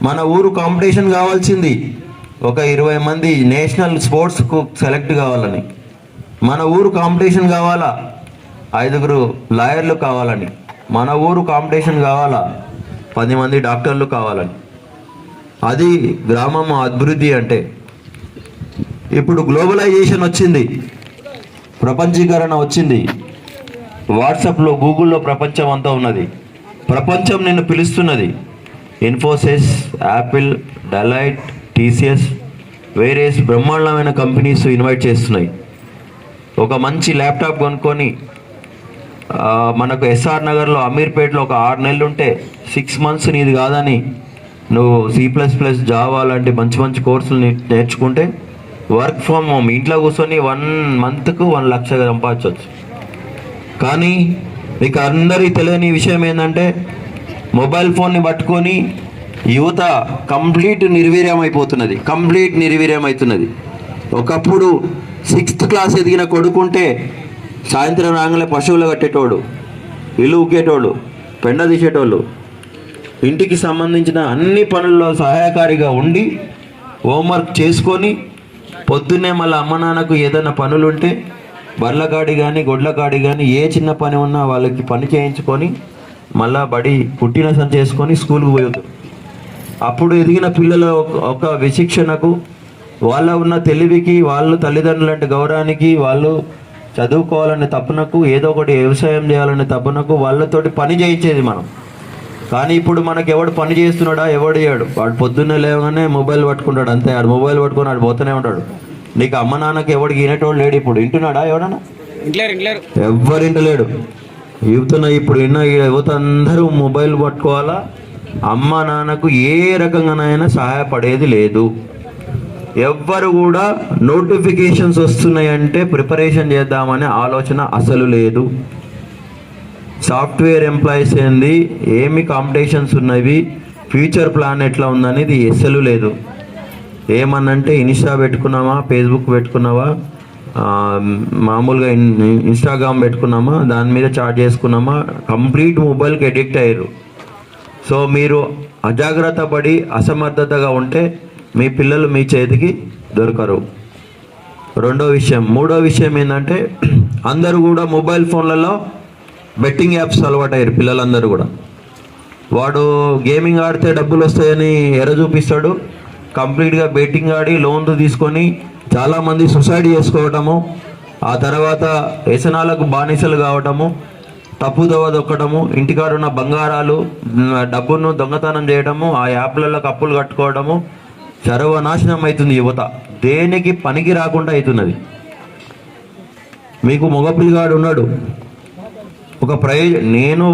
మన ఊరు కాంపిటీషన్ కావాల్సింది ఒక 20 మంది నేషనల్ స్పోర్ట్స్కు సెలెక్ట్ కావాలని. మన ఊరు కాంపిటీషన్ కావాలా 5 లాయర్లు కావాలని. మన ఊరు కాంపిటీషన్ కావాలా 10 మంది డాక్టర్లు కావాలని. అది గ్రామం అభివృద్ధి అంటే. ఇప్పుడు గ్లోబలైజేషన్ వచ్చింది, ప్రపంచీకరణ వచ్చింది. వాట్సాప్లో గూగుల్లో ప్రపంచం అంతా ఉన్నది. ప్రపంచం నిన్ను పిలుస్తున్నది. Infosys, Apple, Deloitte, TCS, various బ్రహ్మాండమైన కంపెనీస్ ఇన్వైట్ చేస్తున్నాయి. ఒక మంచి ల్యాప్టాప్ కొనుక్కొని మనకు ఎస్ఆర్ నగర్లో అమీర్పేటలో ఒక 6 నెలలు ఉంటే 6 మంత్స్ నీది కాదని నువ్వు C++, జావా లాంటి మంచి మంచి కోర్సులు నేర్చుకుంటే వర్క్ ఫ్రమ్ హోమ్ ఇంట్లో కూర్చొని 1 మంత్కు 1 లక్ష సంపాదించవచ్చు. కానీ మీకు అందరికీ తెలియని విషయం ఏంటంటే మొబైల్ ఫోన్ని పట్టుకొని యువత కంప్లీట్ నిర్వీర్యం అవుతున్నది. ఒకప్పుడు 6th క్లాస్ ఎదిగిన కొడుకుంటే సాయంత్రం రాగానే పశువులు కట్టేటోడు, ఇల్లు ఊకేటోళ్ళు, పెండ తీసేటోళ్ళు, ఇంటికి సంబంధించిన అన్ని పనుల్లో సహాయకారిగా ఉండి హోంవర్క్ చేసుకొని పొద్దున్నే మళ్ళీ అమ్మ నాన్నకు ఏదైనా పనులుంటే బర్లకాడి కానీ గొడ్లకాడి కానీ ఏ చిన్న పని ఉన్నా వాళ్ళకి పని చేయించుకొని మళ్ళా బడి పుట్టిన చేసుకొని స్కూల్కి పోయేది. అప్పుడు ఎదిగిన పిల్లల ఒక విశిక్షణకు, వాళ్ళ ఉన్న తెలివికి, వాళ్ళు తల్లిదండ్రులంటే గౌరవానికి, వాళ్ళు చదువుకోవాలనే తపనకు, ఏదో ఒకటి వ్యవసాయం చేయాలనే తపనకు వాళ్ళతోటి పని చేయించేది మనం. కానీ ఇప్పుడు మనకు ఎవడు పని చేస్తున్నాడా, ఎవడు చేయడు. వాడు పొద్దున్నే లేవగానే మొబైల్ పట్టుకుంటాడు అంతే. ఆడు మొబైల్ పట్టుకొని ఆడు పోతూనే ఉంటాడు. నీకు అమ్మ నాన్నకి ఎవడికి వినేటోడు లేడు. ఇప్పుడు వింటున్నాడా ఎవడన్నా? ఎవ్వరు వింటలేడు. ఇప్పుడు యువత అందరూ మొబైల్ పట్టుకోవాలా. అమ్మ నాన్నకు ఏ రకంగానైనా సహాయపడేది లేదు. ఎవ్వరు కూడా నోటిఫికేషన్స్ వస్తున్నాయంటే ప్రిపరేషన్ చేద్దామనే ఆలోచన అసలు లేదు. సాఫ్ట్వేర్ ఎంప్లాయీస్ ఏంది, ఏమి కాంపిటీషన్స్ ఉన్నవి, ఫ్యూచర్ ప్లాన్ ఎట్లా ఉందనేది అసలు లేదు. ఏమన్నంటే ఇన్స్టా పెట్టుకున్నామా, ఫేస్బుక్ పెట్టుకున్నావా, మామూలుగా ఇన్స్టాగ్రామ్ పెట్టుకున్నామా, దాని మీద చాట్ చేసుకున్నామా, కంప్లీట్ మొబైల్కి అడిక్ట్ అయ్యారు. సో మీరు అజాగ్రత్త పడి అసమర్థతగా ఉంటే మీ పిల్లలు మీ చేతికి దొరకరు. మూడో విషయం ఏంటంటే అందరూ కూడా మొబైల్ ఫోన్లలో బెట్టింగ్ యాప్స్ అలవాటయ్యారు. పిల్లలందరూ కూడా వాడు గేమింగ్ ఆడితే డబ్బులు వస్తాయని ఎర చూపిస్తాడు. కంప్లీట్గా బెట్టింగ్ ఆడి లోన్లు తీసుకొని చాలామంది సూసైడ్ చేసుకోవటము, ఆ తర్వాత వ్యసనాలకు బానిసలు కావటము, తప్పుదోవ దొక్కడము, ఇంటికాడ ఉన్న బంగారాలు డబ్బును దొంగతనం చేయడము, ఆ యాప్లలో అప్పులు కట్టుకోవడము, సర్వనాశనం అవుతుంది యువత. దేనికి పనికి రాకుండా అవుతున్నది. మీకు మగపిల్లిగాడు ఉన్నాడు, ఒక నేను